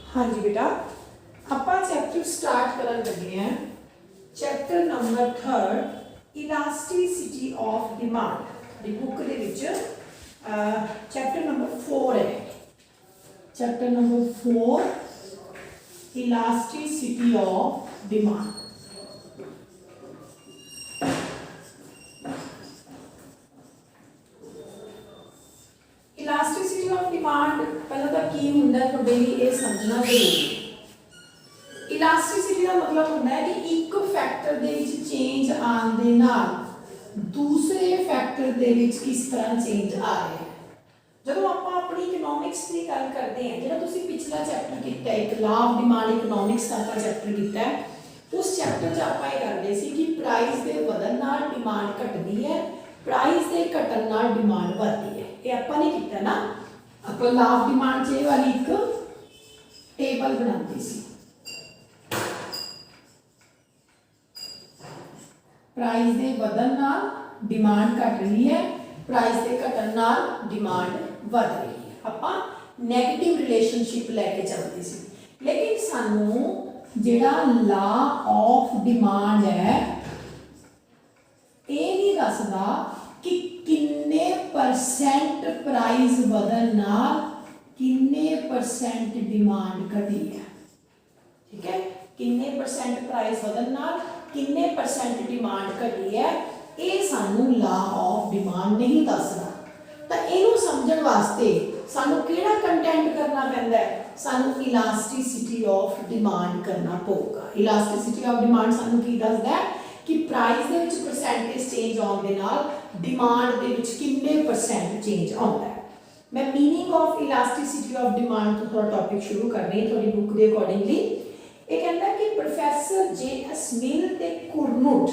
हाँ जी बेटा, ਆਪਾਂ चैप्टर स्टार्ट करन लगे हैं। Chapter number 3 elasticity of demand the book they which chapter number 4 है। Chapter number 4 elasticity of demand. Elasticity of demand पहला तो की हुंदा है तुहाडे लई ये समझना जरूरी है। इलास्टिसिटी का मतलब होता है कि एक फैक्टर दे विच चेंज आने दे नाल दूसरे फैक्टर दे विच किस तरह चेंज आ रहा है। जब आप अपनी इकोनॉमिक्स की गल करते हैं, जो तुसीं पिछला चैप्टर किया एक लॉ ऑफ डिमांड इकोनॉमिक्स का आप चैप्टर किया है, उस चैप्टर च आप ये करते सी कि प्राइस के वधन नाल डिमांड घटती है, प्राइस के घटन नाल डिमांड बढ़ती है। ये आप नहीं किया ना, आप लॉ ऑफ डिमांड च वाली एक टेबल बनाते सी। प्राइस के वधन नाल डिमांड घट रही है, प्राइस के घटन नाल डिमांड बढ़ रही है। आपां नैगेटिव रिलेशनशिप लैके चलते सी, लेकिन सानू जिहड़ा लॉ ऑफ डिमांड है ये नहीं दसदा कि किन्ने परसेंट प्राइस वधन नाल किन्ने परसेंट डिमांड घटी है। ठीक है, किन्ने परसेंट प्राइस वधन नाल किन्ने परसेंट डिमांड घटी है, ये सानू लॉ ऑफ डिमांड नहीं दसदा। तो इनू समझण वास्ते सानू किहड़ा कंटेंट करना पैंदा है, सानू इलास्टिसिटी ऑफ डिमांड करना पऊगा। इलास्टिसिटी ऑफ डिमांड सानू की दसदा है कि प्राइस दे विच परसेंटेज चेंज आउण दे नाल डिमांड दे विच किन्ने परसेंट चेंज आउंदा है। मैं meaning of elasticity of demand तो थोड़ा टॉपिक शुरू कर रही थोड़ी बुक के अकॉर्डिंगली। ये कहता है कि प्रोफैसर जे.एस. मिल ते कुरनुट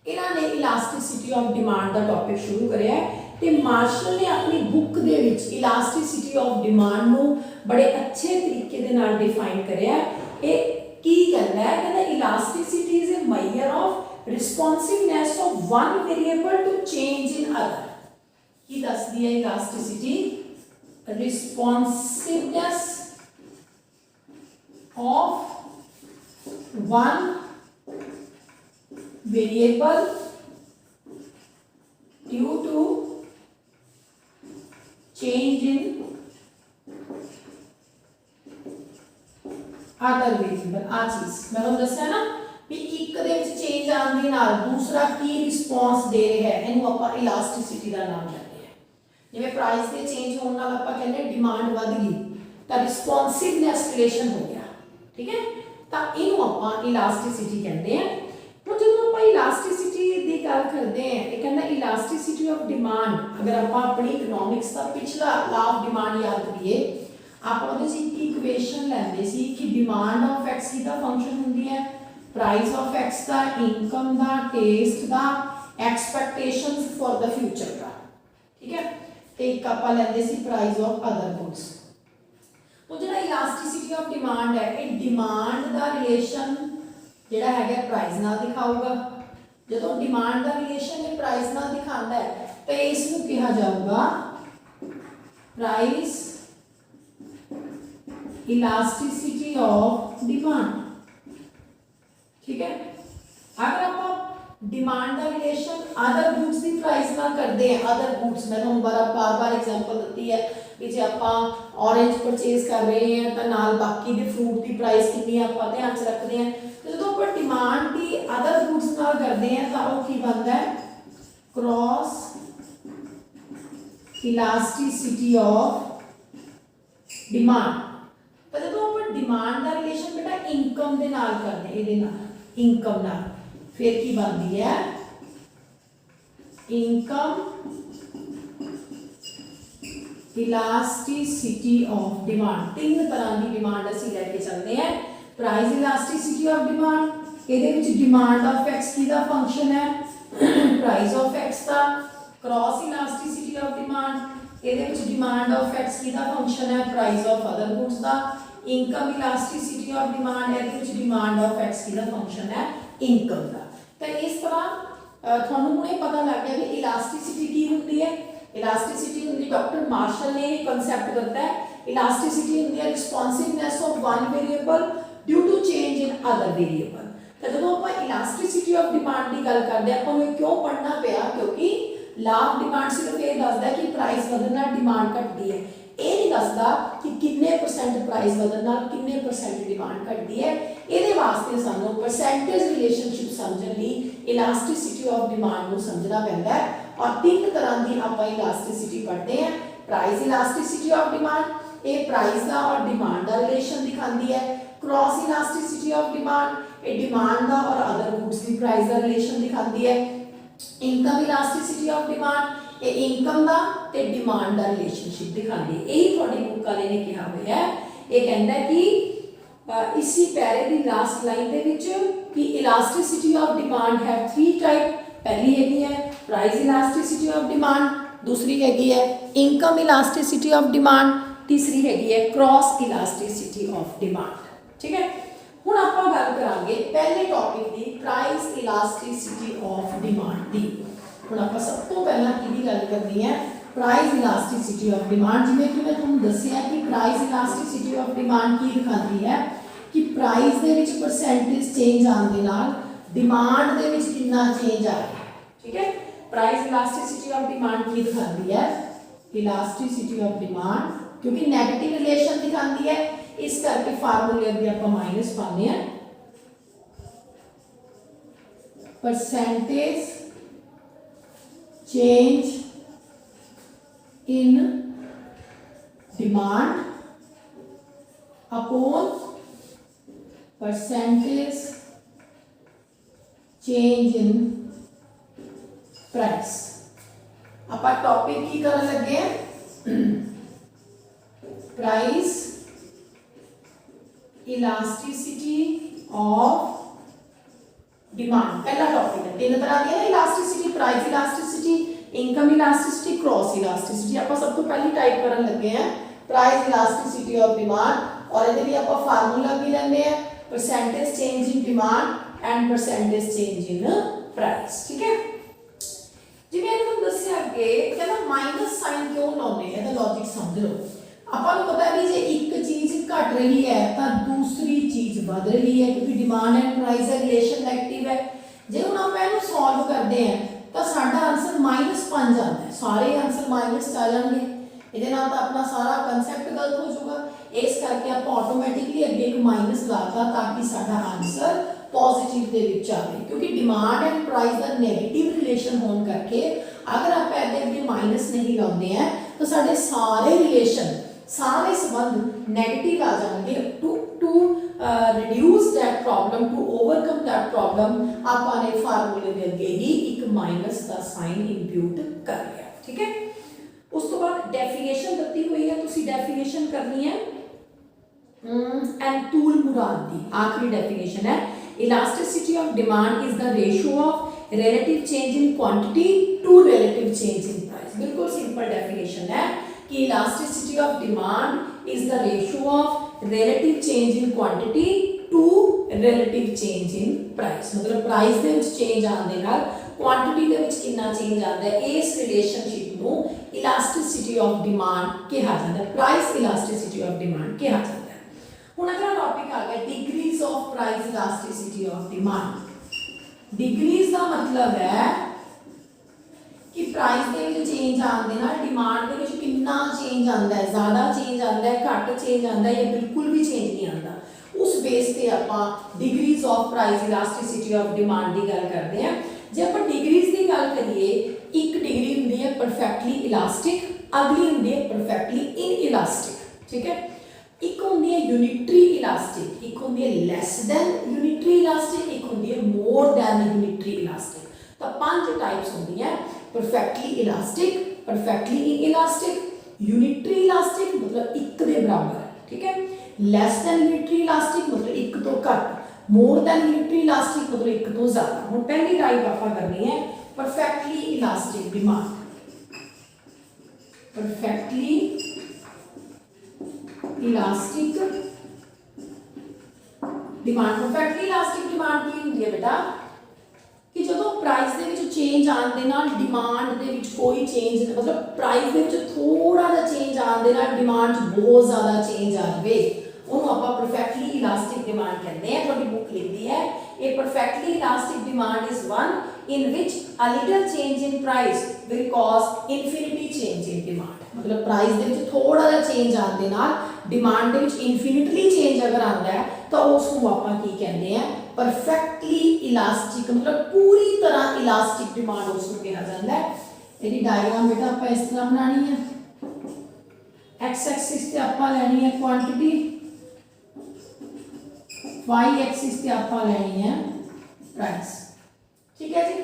इन्होंने इलास्टिसिटी ऑफ डिमांड का टॉपिक शुरू कराया है। तो मार्शल ने अपनी book they which elasticity of demand नू बड़े अच्छे तरीके दे नाल डिफाइन कराया है। ये की कहता है, कहता elasticity is a measure of responsiveness of one variable to change in other. की दसदी है elasticity responsiveness of one variable due to change in other variable। आ चीज मैं तुहानू दस्सिया ना भी एक दे विच चेंज आने दे नाल दूसरा की रिस्पॉन्स दे रहा है, इनू आपां इलास्टिसिटी का नाम देते हैं। जिवें प्राइस के चेंज होने नाल आपां कहंदे डिमांड वध गई तो रिस्पॉन्सिवनेस रिलेशन हो गया। ठीक है, तो इनू आपां इलास्टिसिटी कहते हैं। तो जब आप इलास्टिसिटी की गल करते हैं, ये कहना इलास्टिसिटी ऑफ डिमांड अगर आप अपनी इकोनॉमिक्स का पिछला लॉ ऑफ डिमांड याद करिए, आप ਉਹਦੇ ਚ ਇੱਕ ਇਕੁਏਸ਼ਨ ਲੈਂਦੇ ਸੀ कि डिमांड ऑफ x की ਦਾ फंक्शन ਹੁੰਦੀ है प्राइस ऑफ x ਦਾ, इनकम ਦਾ, टेस्ट ਦਾ, एक्सपेक्टेशंस फॉर द फ्यूचर ਦਾ। ठीक है, ਤੇ ਇੱਕ ਆਪਾਂ ਲੈਂਦੇ ਸੀ प्राइस ऑफ अदर गुड्स। तो जो इलास्टिसिटी ऑफ डिमांड है, ये डिमांड का रिलेशन जोड़ा है प्राइस नाल दिखाऊगा। जो डिमांड का रिलेशन ये प्राइस नाल दिखाता है तो इसको कहा जाऊगा प्राइस इलास्टिसिटी ऑफ डिमांड। ठीक है, अगर आप डिमांड का रिलेशन अदर गुड्स की प्राइस नाल करते हैं, अदर गुड्स मैं तुहानू बार बार एग्जांपल दी है कि जे आप ऑरेंज परचेज कर रहे हैं तो नाल बाकी दे फ्रूट की प्राइस कितनी आप ध्यान च रखते हैं। तो जो आप डिमांड की अदर गुड्स नाल करते हैं तो वो की बनता है क्रॉस इलास्टिसिटी ऑफ डिमांड। तो जो आप डिमांड का रिलेशन बेटा इनकम के नाल करते हैं, ये इनकम नाल फिर की बनती है इनकम इलास्टिसिटी ऑफ डिमांड। तीन तरह की डिमांड असीं लैके चलते हैं। प्राइस इलास्टिसिटी ऑफ डिमांड, ये डिमांड ऑफ एक्स की दा फंक्शन है प्राइस ऑफ एक्स का। क्रॉस इलास्टिसिटी ऑफ डिमांड, ये डिमांड ऑफ एक्स की दा फंक्शन है प्राइस ऑफ अदर गुड्स का। इनकम इलास्टिसिटी ऑफ डिमांड, ये डिमांड ऑफ एक्स की दा फंक्शन है इनकम का। तो इस तरह तुहानू हुणे पता लग गया भी इलास्टिसिटी की होती है। इलास्टिसिटी होंगी डॉक्टर मार्शल ने कंसैप्ट करता है इलास्टिसिटी ਹੁੰਦੀ ਹੈ responsiveness of one variable due to change in other variable. ਤਾਂ ਜਦੋਂ ਆਪਾਂ ਇਲਾਸਟਿਸਿਟੀ ਆਫ ਡਿਮਾਂਡ ਦੀ ਗੱਲ ਕਰਦੇ ਆਪਾਂ ਨੂੰ ਇਹ ਕਿਉਂ ਪੜ੍ਹਨਾ ਪਿਆ, ਕਿਉਂਕਿ ਲਾ ਆਫ ਡਿਮਾਂਡ ਸਿਰਫ ਇਹ ਦੱਸਦਾ ਕਿ ਪ੍ਰਾਈਸ ਵਧਣ ਨਾਲ ਡਿਮਾਂਡ ਘਟਦੀ ਹੈ, ਇਹ ਨਹੀਂ ਦੱਸਦਾ ਕਿ ਕਿੰਨੇ ਪਰਸੈਂਟ ਪ੍ਰਾਈਸ ਵਧਣ ਨਾਲ ਕਿੰਨੇ ਪਰਸੈਂਟ ਡਿਮਾਂਡ ਘਟਦੀ ਹੈ। ਇਹਦੇ ਵਾਸਤੇ ਸਾਨੂੰ ਪਰਸੈਂਟੇਜ ਰਿਲੇਸ਼ਨਸ਼ਿਪ ਸਮਝਣ ਲਈ ਇਲਾਸਟਿਸਿਟੀ ਆਫ ਡਿਮਾਂਡ ਨੂੰ ਸਮਝਣਾ ਪੈਂਦਾ ਹੈ। और तीन तरह की आप इलास्टिसिटी पढ़ते हैं। प्राइस इलास्टिसिटी ऑफ डिमांड, ये प्राइस का और डिमांड का रिलेशन दिखाती है। क्रॉस इलास्टिसिटी ऑफ डिमांड, ये डिमांड का और अदर गुड्स की प्राइस का रिलेशन दिखाती है। इनकम इलास्टिसिटी ऑफ डिमांड, ये इनकम का ते डिमांड का रिलेशनशिप दिखाती है। यही थोड़ी बुक वाले ने कहा हुआ है, ये कहता है कि इसी पैरे की लास्ट लाइन के विच कि elasticity of demand have three type. पहली हैगी है प्राइस इलास्टिसिटी ऑफ डिमांड, दूसरी हैगी है इनकम इलास्टिसिटी ऑफ डिमांड, तीसरी हैगी है क्रॉस इलास्टिसिटी ऑफ डिमांड। ठीक है, हुण आपां गल करांगे पहले टॉपिक दी प्राइस इलास्टिसिटी ऑफ डिमांड दी। हुण आपां सब तो पहला किहदी गल करनी है, प्राइस इलास्टिसिटी ऑफ डिमांड। जिवें कि मैं तुहानूं दस्सिया कि प्राइस इलास्टिसिटी ऑफ डिमांड की दिखाती है कि प्राइस दे विच परसेंटेज चेंज आउण दे नाल डिमांड दे विच कितना चेंज आ रहा है। ठीक है, प्राइस इलास्टिसिटी ऑफ डिमांड की दिखाती है, इलास्टिसिटी ऑफ डिमांड क्योंकि नेगेटिव रिलेशन दिखाती है, इस करके फार्मूले अगे आप माइनस पाने हैं। Percentage change in demand upon percentage change in price. आप टॉपिक की करन लगे प्राइस इलास्टिसिटी ऑफ डिमांड। पहला टॉपिक है, तीन तरह की है elasticity, price elasticity, income elasticity, cross elasticity. आप सब तो पहली टाइप करन लगे हैं प्राइस इलास्टिसिटी ऑफ डिमांड, और ये भी आप फार्मूला भी लेने हैं percentage change in demand and percentage change in price. ठीक है, जिवें मैंने दस्सिया अगे कहना माइनस साइन क्यों लाउने हैं, तो लॉजिक समझ लो। आपां नूं पता है भी जे एक चीज घट रही है तो दूसरी चीज बढ़ रही है, क्योंकि डिमांड एंड प्राइस का रिलेशन नेगेटिव है। जे हुण आपां इहनूं सॉल्व करते हैं तो साडा आंसर -5 आता है, सारे आंसर माइनस आ जाएंगे, इहदे नाल तां अपना सारा कंसैप्ट गलत हो जाऊगा। इस करके आप ऑटोमैटिकली अगे एक माइनस लाता ताकि साडा आंसर पॉजिटिव दे विच आवे, क्योंकि डिमांड एंड प्राइस का नेगेटिव रिलेशन होने करके अगर आप अगे माइनस नहीं लाते हैं तो साडे सारे रिलेशन सारे संबंध नेगेटिव आ जाएंगे। To reduce that problem, to overcome that problem आपने फार्मूले के अगे ही एक माइनस का साइन इंप्यूट कर लिया। ठीक है, उस तो बाद डेफिनेशन दी हुई है, तुसी डेफिनेशन करनी है एंटूल मुराद दी आखिरी डेफिनेशन है, elasticity of demand is the ratio of relative change in quantity to relative change in price. बिल्कुल सिंपल डेफिनेशन है कि elasticity of demand is the ratio of relative change in quantity to relative change in price. मतलब price दे विच change आने दे नाल quantity दे विच कितना चेंज आता है, इस रिलेशनशिप नूं इलास्टिसिटी ऑफ डिमांड कहा जाता है, प्राइस इलास्टिसिटी ऑफ डिमांड कहा जाता है। हुण अगला टॉपिक आ गया degrees of price elasticity of demand. Degrees का मतलब है कि प्राइस दे विच चेंज आने दे नाल डिमांड दे विच कितना चेंज आता है, ज़्यादा चेंज आता है, घट चेंज आता है या बिल्कुल भी चेंज नहीं आता। उस बेस पे आपां degrees of price elasticity of demand की गल करते हैं। जे आपां डिग्रीज की गल करिए, एक डिग्री हुंदी है परफेक्टली इलास्टिक, अगली हुंदी है परफेक्टली इनइलास्टिक। ठीक है, एक होंदी है यूनिटरी इलास्टिक, एक होंदी है लेस दैन यूनिटरी इलास्टिक, एक होंदी है मोर दैन यूनिटरी इलास्टिक। तो 5 टाइप्स होंदी है, perfectly elastic, perfectly inelastic, unitary elastic मतलब एक दे बराबर। ठीक है, लेस दैन यूनिटरी इलास्टिक मतलब एक तो घट, मोर दैन यूनिटरी इलास्टिक मतलब एक तो ज़्यादा। हुण पहली टाइप आपां करनी है perfectly elastic demand. Perfectly elastic demand, perfectly elastic demand की होती है बेटा कि जो ਜਦੋਂ ਪ੍ਰਾਈਸ ਦੇ ਵਿੱਚ ਚੇਂਜ ਆਉਣ ਦੇ ਨਾਲ ਡਿਮਾਂਡ ਦੇ ਵਿੱਚ ਕੋਈ ਚੇਂਜ, ਮਤਲਬ ਪ੍ਰਾਈਸ ਦੇ ਵਿੱਚ ਥੋੜਾ ਜਿਹਾ ਚੇਂਜ ਆਉਣ ਦੇ ਨਾਲ ਡਿਮਾਂਡ 'ਚ ਬਹੁਤ ਜ਼ਿਆਦਾ ਚੇਂਜ ਆ ਜਾਵੇ, ਉਹਨੂੰ ਆਪਾਂ ਪਰਫੈਕਟਲੀ ਇਲਾਸਟਿਕ ਡਿਮਾਂਡ ਕਹਿੰਦੇ ਆ। ਤੁਹਾਡੀ ਬੁੱਕ ਲਿਖਦੀ ਹੈ ਇਹ perfectly elastic demand is one in which a little change in price will cause infinity change in demand। मतलब प्राइस ਦੇ ਵਿੱਚ ਥੋੜਾ ਜਿਹਾ ਚੇਂਜ ਆਉਣ ਦੇ ਨਾਲ ਡਿਮਾਂਡ ਦੇ ਵਿੱਚ ਇਨਫਿਨਿਟਲੀ ਚੇਂਜ ਅਗਰ ਆਉਂਦਾ ਹੈ ਤਾਂ ਉਸ ਨੂੰ ਆਪਾਂ ਕੀ ਕਹਿੰਦੇ ਆ, ਪਰਫੈਕਟਲੀ ਇਲਾਸਟਿਕ, ਮਤਲਬ ਪੂਰੀ ਤਰ੍ਹਾਂ ਇਲਾਸਟਿਕ ਡਿਮਾਂਡ ਉਸ ਨੂੰ ਕਿਹਾ ਜਾਂਦਾ ਹੈ। ਇਹਦੀ ਡਾਇਗਰਾਮ ਬੇਟਾ ਆਪਾਂ ਇਸ ਤਰ੍ਹਾਂ ਬਣਾਣੀ ਹੈ, x ਐਕਸਿਸ ਤੇ ਆਪਾਂ ਲੈਣੀ ਹੈ ਕੁਆਂਟੀਟੀ, y ਐਕਸਿਸ ਤੇ ਆਪਾਂ ਲੈਣੀ ਹੈ ਪ੍ਰਾइस। ठीक है जी,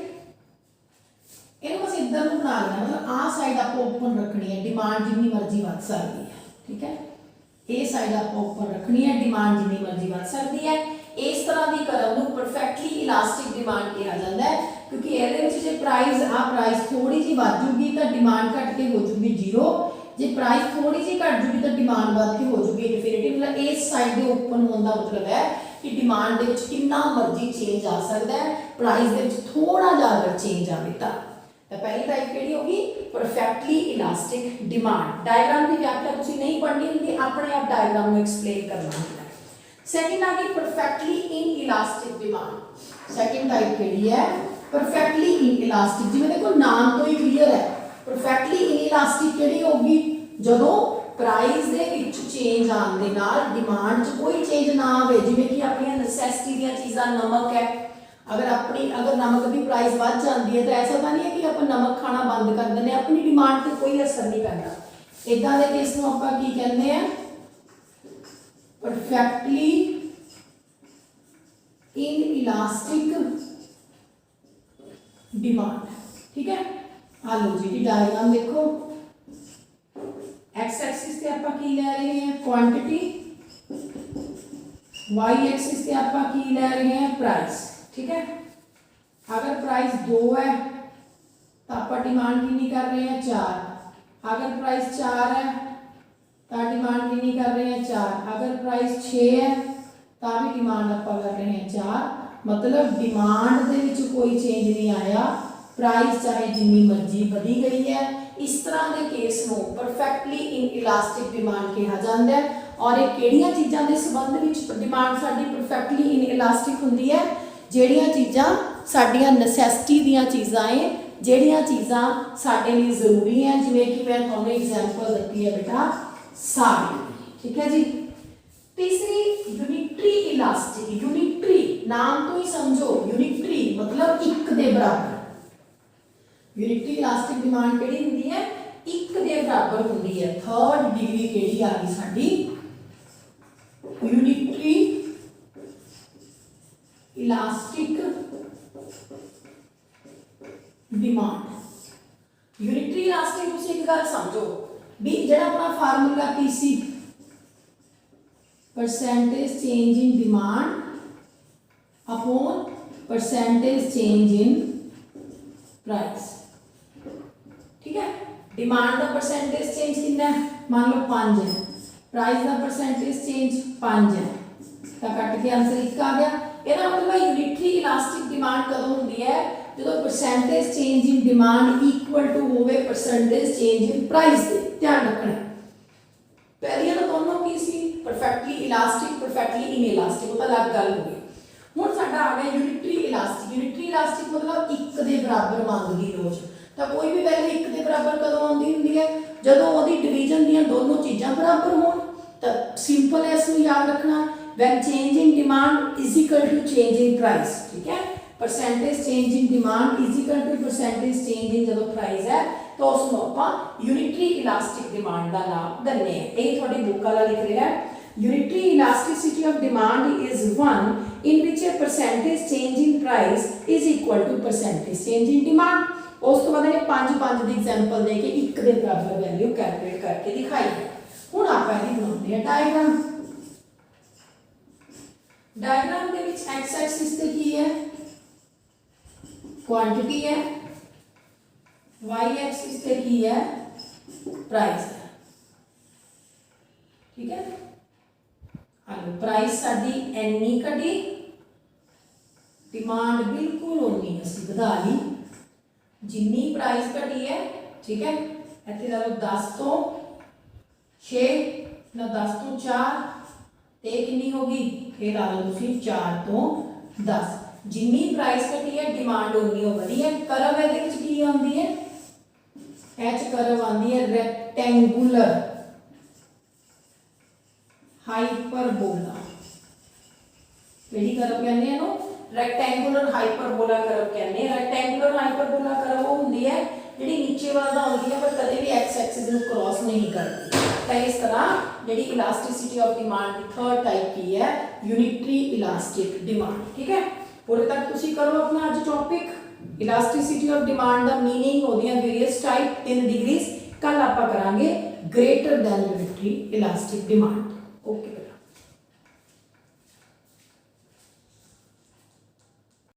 ਇਹਨੂੰ ਬਸ ਇਦਾਂ ਨੂੰ ਬਣਾ ਲੈਣਾ, ਮਤਲਬ ਆਹ ਸਾਈਡ ਆਪਾਂ ਓਪਨ ਰੱਖਣੀ ਹੈ, ਡਿਮਾਂਡ ਜਿੰਨੀ ਮਰਜ਼ੀ ਵੱਧ ਸਕਦੀ ਹੈ। ਠੀਕ ਹੈ, ਇਹ ਸਾਈਡ ਆਪਾਂ ਓਪਨ ਰੱਖਣੀ ਹੈ, ਡਿਮਾਂਡ ਜਿੰਨੀ ਮਰਜ਼ੀ ਵੱਧ ਸਕਦੀ ਹੈ। ਇਸ ਤਰ੍ਹਾਂ ਦੀ ਕਰਵ ਨੂੰ ਪਰਫੈਕਟਲੀ ਇਲਾਸਟਿਕ ਡਿਮਾਂਡ ਕਿਹਾ ਜਾਂਦਾ ਹੈ, ਕਿਉਂਕਿ ਇਹਦੇ ਵਿੱਚ ਜੇ ਪ੍ਰਾਈਸ ਥੋੜੀ ਜਿਹੀ ਵੱਧ ਜੂਗੀ ਤਾਂ ਡਿਮਾਂਡ ਘਟ ਕੇ ਹੋ ਜੂਗੀ 0, ਜੇ ਪ੍ਰਾਈਸ ਥੋੜੀ ਜਿਹੀ ਘਟ ਜੂਗੀ ਤਾਂ ਡਿਮਾਂਡ ਵੱਧ ਕੇ ਹੋ ਜੂਗੀ ਇਨਫਿਨਿਟੀ। ਮਤਲਬ ਇਸ ਸਾਈਡ ਦੇ ਓਪਨ ਹੋਣ ਦਾ ਮਤਲਬ ਹੈ कि डिमांड ਦੇ ਵਿੱਚ ਕਿੰਨਾ ਮਰਜ਼ੀ ਚੇਂਜ ਆ ਸਕਦਾ ਹੈ, ਪ੍ਰਾਈਸ ਦੇ ਵਿੱਚ ਥੋੜਾ ਜਿਹਾ ਅਗਰ ਚੇਂਜ ਆਵੇ ਤਾਂ ਪਹਿਲੀ ਟਾਈਪ ਕਿਹੜੀ ਹੋਗੀ, ਪਰਫੈਕਟਲੀ ਇਲਾਸਟਿਕ ਡਿਮਾਂਡ। ਡਾਇਗਰਾਮ ਦੀ ਵਿਆਖਿਆ ਤੁਸੀਂ ਨਹੀਂ ਪੜ੍ਹਨੀ ਹੁੰਦੀ, ਆਪਣੇ ਆਪ ਡਾਇਗਰਾਮ ਨੂੰ ਐਕਸਪਲੇਨ ਕਰਨਾ ਹੁੰਦਾ ਹੈ। ਸੈਕਿੰਡ ਆ ਗਈ ਪਰਫੈਕਟਲੀ ਇਨਇਲਾਸਟਿਕ ਡਿਮਾਂਡ। ਸੈਕਿੰਡ ਟਾਈਪ ਕਿਹੜੀ ਹੈ, ਪਰਫੈਕਟਲੀ ਇਨਇਲਾਸਟਿਕ। ਜਿਵੇਂ ਦੇਖੋ ਨਾਮ ਤੋਂ ਹੀ ਕਲੀਅਰ ਹੈ, ਪਰਫੈਕਟਲੀ ਇਨਇਲਾਸਟਿਕ ਕਿਹੜੀ ਹੋਗੀ, ਜਦੋਂ ਪ੍ਰਾइस ਦੇ ਵਿੱਚ ਚੇਂਜ ਆਉਣ ਦੇ ਨਾਲ ਡਿਮਾਂਡ 'ਚ ਕੋਈ ਚੇਂਜ ਨਾ ਆਵੇ। ਜਿਵੇਂ ਕਿ ਆਪਣੀਆਂ ਨੈਸੈਸਿਟੀ ਦੀਆਂ ਚੀਜ਼ਾਂ, ਨਮਕ ਹੈ, अगर नमक की प्राइस बढ़ जाती है तो ऐसा तो नहीं है कि आप नमक खाना बंद कर दें, अपनी डिमांड पर कोई असर नहीं पैदा। इदा के केस में आप की कहते हैं, परफेक्टली इनइलास्टिक डिमांड। ठीक है, आ लो जी डायग्राम देखो, एक्स एक्सिस से आप की ले रहे हैं क्वांटिटी, वाई एक्सिस से आप की ले रहे हैं प्राइस। ठीक है, अगर प्राइस 2 है तो आप डिमांड कितनी कर रहे हैं 4, अगर प्राइस 4 है तो डिमांड कितनी कर रहे हैं 4, अगर प्राइस 6 है तो भी डिमांड आप कर रहे हैं 4। मतलब डिमांड दे विच कोई चेंज नहीं आया, प्राइस चाहे जिन्नी मर्जी बढ़ी गई है। इस तरह के केस में परफेक्टली इनइलास्टिक डिमांड कहा जाता है। और ये किहड़ियां चीज़ां दे संबंध which demand sari perfectly inelastic हुंदी है, ਜਿਹੜੀਆਂ ਚੀਜ਼ਾਂ ਸਾਡੀਆਂ ਨੈਸੈਸਿਟੀ ਦੀਆਂ ਚੀਜ਼ਾਂ ਹੈ, ਜਿਹੜੀਆਂ ਚੀਜ਼ਾਂ ਸਾਡੇ ਲਈ ਜ਼ਰੂਰੀ ਹੈ। ਜਿਵੇਂ ਕਿ ਮੈਂ ਤੁਹਾਨੂੰ ਐਗਜ਼ਾਮਪਲ ਦਿੱਤੀ ਹੈ ਬੇਟਾ ਸਾੜੀ। ਠੀਕ ਹੈ ਜੀ। तीसरी यूनिटरी इलास्टिक। यूनिटरी नाम तो ही समझो, यूनिटरी मतलब एक दे बराबर। यूनिटरी इलास्टिक डिमांड केड़ी हुंदी है, एक दे बराबर हुंदी है। थर्ड डिग्री केड़ी आ गई साडी, unitary elastic demand. Unitary elastic तुसीं एक गल समझो भी जिहड़ा अपना फार्मूला की सी, percentage change in demand upon percentage change in price. ठीक है, डिमांड का परसेंटेज चेंज कितना है, मान लो 5 है, प्राइस का परसेंटेज चेंज 5 है, तो कट के आंसर 1 आ गया। ਇਹਦਾ ਮਤਲਬ ਹੈ यूनिटरी इलास्टिक डिमांड कदों ਹੁੰਦੀ ਹੈ, ਜਦੋਂ percentage change in demand equal to होवे परसेंटेज चेंज इन प्राइस ਦੇ। ਧਿਆਨ ਰੱਖਣਾ ਪਹਿਲੀਆਂ ਤਾਂ ਦੋਨੋਂ ਕੀ ਸੀ, परफेक्टली इलास्टिक परफेक्टली इनइलास्टिक, ਉਹ ਤਾਂ ਅਲੱਗ ਗੱਲ ਹੋ ਗਈ। ਹੁਣ ਸਾਡਾ ਆ ਗਿਆ यूनिटरी इलास्टिक। यूनिटरी इलास्टिक मतलब ਇੱਕ ਦੇ ਬਰਾਬਰ ਮੰਗਦੀ ਰੋਜ਼। ਤਾਂ ਕੋਈ ਵੀ ਵੈਲਿਊ ਇੱਕ ਦੇ ਬਰਾਬਰ ਕਦੋਂ ਆਉਂਦੀ ਹੁੰਦੀ ਹੈ, ਜਦੋਂ ਉਹਦੀ ਡਿਵੀਜ਼ਨ ਦੀਆਂ ਦੋਨੋਂ ਚੀਜ਼ਾਂ ਬਰਾਬਰ ਹੋਣ। ਤਾਂ ਸਿੰਪਲ ਹੈ, ਇਸ ਨੂੰ ਯਾਦ ਰੱਖਣਾ, when change in demand is equal to change in price। ठीक है, percentage change in demand is equal to percentage change in जो प्राइस है, तो उसको आप यूनिटरी इलास्टिक डिमांड का नाम दन्ने हैं। यही थोड़ी बुक वाला लिख रहा है, unitary elasticity of demand is one in which a percentage change in price is equal to percentage change in demand. उस तो बाद इन्हें 5 दी एग्जांपल दे के एक दे बराबर वैल्यू कैलकुलेट करके दिखाई है। हुण आप इहदी बनाउंदे हैं डायग्राम। डायग्राम के विच एक्स एक्सिस ते की है, क्वांटिटी है, वाई एक्सिस ते की है, प्राइस है। ठीक है, हेलो प्राइस साडी एनी कटी, डिमांड बिल्कुल उन्नी असीं वधा ली जिन्नी प्राइस घटी है, ठीक है। इत्थे ला लो 10 तो 6 ना 10 तो 4 ते कितनी होगी, फिर ला लो तुसीं 4 तो 10। जिन्नी प्राइस घटी है डिमांड उन्नी हो वधी है। करव इहदे विच की आउंदी है, एच करव आउंदी है रैक्टेंगुलर हाइपरबोला। केड़ी करव कहंदे हैं इहनूं, रैक्टेंगुलर हाइपरबोला करव कहंदे हैं। रैक्टेंगुलर हाइपरबोला करव वो हुंदी है जिहड़ी नीचे वाल दा आउंदी है पर कदे भी एक्स एक्सिस नूं क्रॉस नहीं करती। तो इस तरह जिहड़ी इलास्टिसिटी ऑफ डिमांड की थर्ड टाइप की है यूनिटरी इलास्टिक डिमांड, ठीक है। उरे तक तुसीं करो अपना अज टॉपिक इलास्टिसिटी ऑफ डिमांड दा मीनिंग, ओदियां वेरियस टाइप 3 डिग्रीज। कल आपां करांगे greater than unitary elastic demand.